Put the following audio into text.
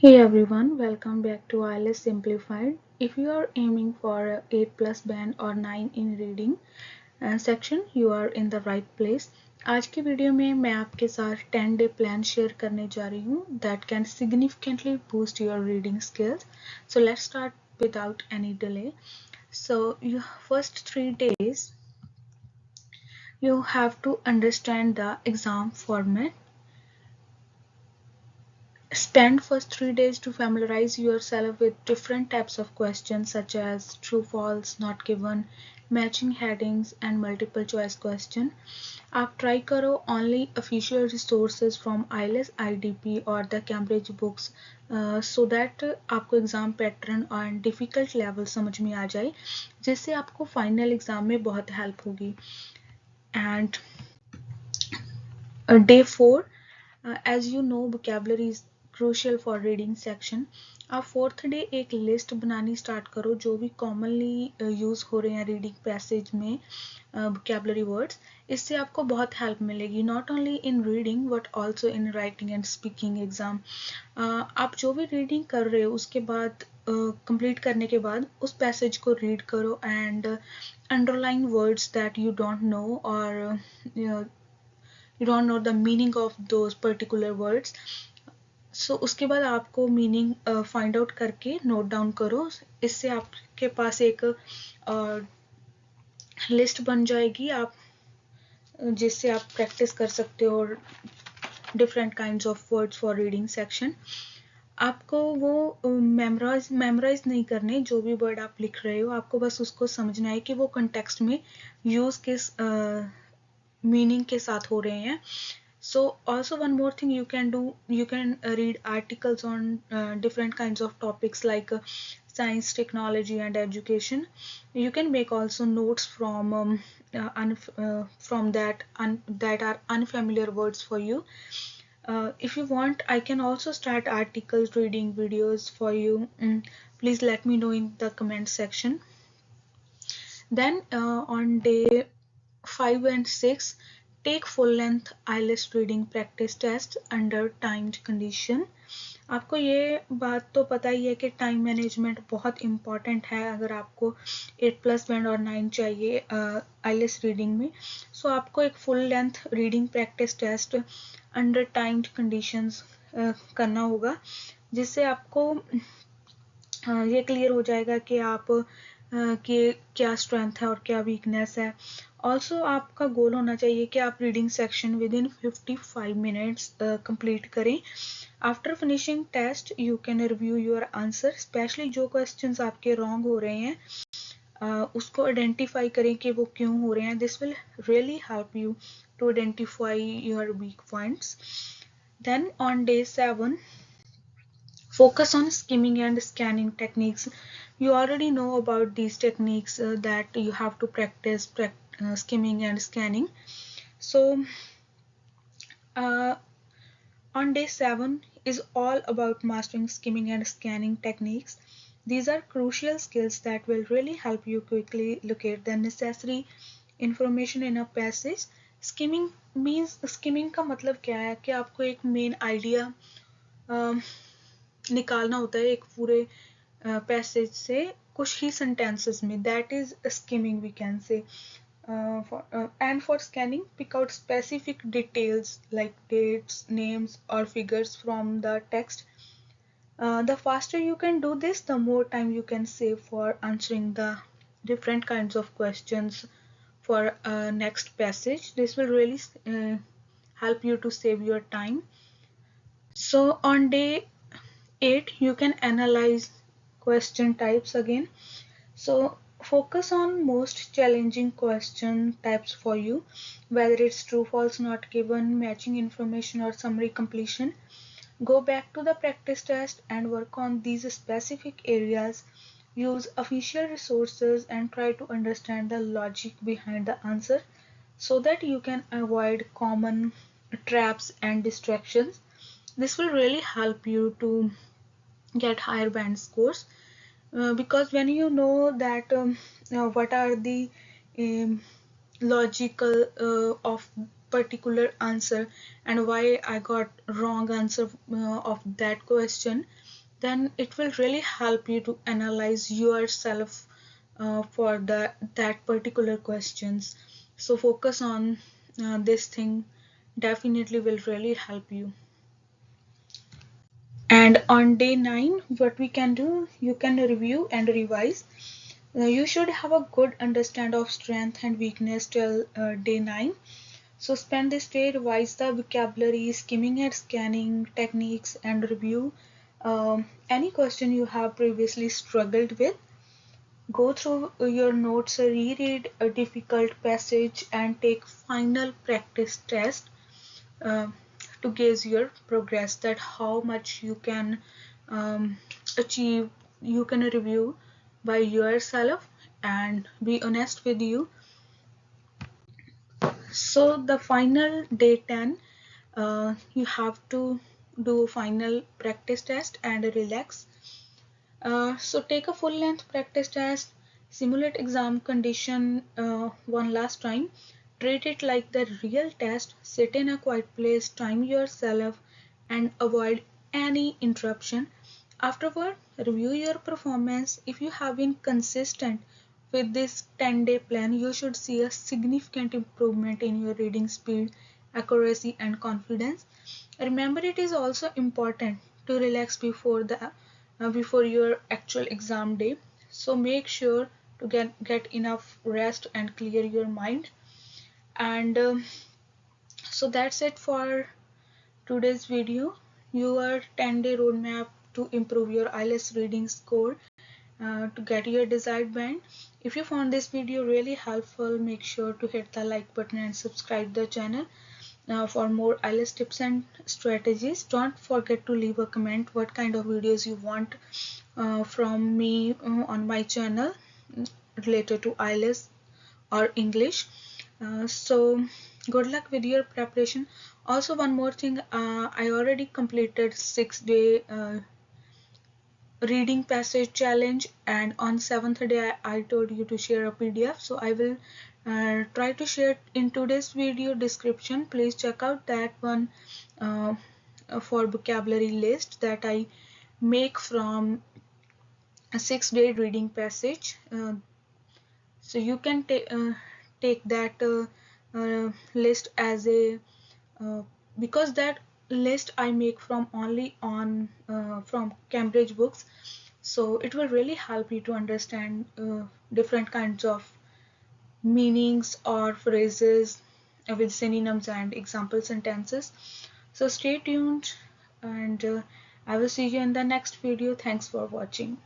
Hey everyone, welcome back to IELTS Simplified. If you are aiming for a 8 plus band or 9 in reading section, you are in the right place. आज की video में मैं आपके साथ 10 day plan share करने जा रही हूँ that can significantly boost your reading skills. So let's start without any delay. So your first 3 days you have to understand the exam format. Spend first 3 days to familiarize yourself with different types of questions such as true, false, not given, matching headings and multiple choice question. आप try करो only official resources from IELTS, IDP और the Cambridge books so that आपको exam pattern और difficult level समझ में आ जाए जिससे आपको फाइनल एग्जाम में बहुत हेल्प होगी. And day 4, as you know vocabulary is crucial for reading section. आप फोर्थ डे एक लिस्ट बनानी स्टार्ट करो जो भी कॉमनली यूज हो रहे हैं रीडिंग पैसेज में vocabulary words. इससे आपको बहुत हेल्प मिलेगी not only in reading but also in writing and speaking exam. आप जो भी रीडिंग कर रहे हो उसके बाद कंप्लीट करने के बाद उस पैसेज को रीड करो and underline words that you don't know और you don't know the meaning of those particular words. So उसके बाद आपको मीनिंग फाइंड आउट करके नोट डाउन करो. इससे आपके पास एक लिस्ट बन जाएगी आप जिससे आप प्रैक्टिस कर सकते हो different kinds of words for reading section. आपको वो मेमोराइज नहीं करने जो भी वर्ड आप लिख रहे हो, आपको बस उसको समझना है कि वो कंटेक्स्ट में यूज किस मीनिंग के साथ हो रहे हैं. So also one more thing you can do, you can read articles on different kinds of topics like science, technology and education. You can make also notes from that are unfamiliar words for you. If you want I can also start articles reading videos for you. Please let me know in the comment section. Then on day 5 and 6 take full length IELTS reading practice test under timed condition. आपको ये बात तो पता ही है कि time management बहुत important है अगर आपको 8 प्लस बैंड और 9 चाहिए IELTS रीडिंग में. सो आपको एक full length reading practice test under timed conditions करना होगा जिससे आपको ये क्लियर हो जाएगा कि आप कि क्या स्ट्रेंथ है और क्या वीकनेस है. ऑल्सो आपका गोल होना चाहिए कि आप रीडिंग सेक्शन विद इन 55 मिनट्स कंप्लीट करें. After finishing test you can review your answer, specially जो क्वेश्चंस आपके रॉन्ग हो रहे हैं उसको आइडेंटिफाई करें कि वो क्यों हो रहे हैं. This will really help you to identify your weak points. Then on day 7 focus on skimming and scanning techniques. You already know about these techniques that you have to practice skimming and scanning. So on day 7 is all about mastering skimming and scanning techniques. These are crucial skills that will really help you quickly locate the necessary information in a passage. Skimming means, skimming का मतलब क्या है कि आपको एक main idea निकालना होता है एक पूरे पैसेज से कुछ ही सेंटेंसेस में. That is skimming we can say. And for scanning, pick out specific details like dates, names or figures from the text. The faster you can do this, the more time you can save for answering the different kinds of questions for next passage. This will really help you to save your time. So on day 8 you can analyze question types again. So focus on most challenging question types for you, whether it's true, false, not given, matching information or summary completion. Go back to the practice test and work on these specific areas. Use official resources and try to understand the logic behind the answer so that you can avoid common traps and distractions. This will really help you to get higher band scores because when you know that what are the logical of particular answer and why I got wrong answer of that question, then it will really help you to analyze yourself for that particular questions. So focus on this thing, definitely will really help you. And on day 9, what we can do, you can review and revise. You should have a good understanding of strength and weakness till day 9. So spend this day, revise the vocabulary, skimming and scanning techniques, and review any question you have previously struggled with. Go through your notes, reread a difficult passage, and take final practice test uh, to gauge your progress, that how much you can achieve. You can review by yourself and be honest with you. So the final day 10, you have to do final practice test and relax. So take a full length practice test, simulate exam condition one last time, treat it like the real test, sit in a quiet place, time yourself, and avoid any interruption. Afterward, review your performance. If you have been consistent with this 10-day plan, you should see a significant improvement in your reading speed, accuracy, and confidence. Remember, it is also important to relax before your actual exam day. So make sure to get enough rest and clear your mind. And so that's it for today's video. Your 10-day roadmap to improve your IELTS reading score to get your desired band. If you found this video really helpful, make sure to hit the like button and subscribe the channel for more IELTS tips and strategies. Don't forget to leave a comment what kind of videos you want from me on my channel related to IELTS or English. So good luck with your preparation. Also, one more thing, I already completed 6-day reading passage challenge, and on 7th day I told you to share a PDF, so I will try to share in today's video description. Please check out that one uh, for vocabulary list that I make from a 6-day reading passage. So you can take that list as a because that list I make from only on from Cambridge books, so it will really help you to understand different kinds of meanings or phrases with synonyms and example sentences. So stay tuned, and I will see you in the next video. Thanks for watching.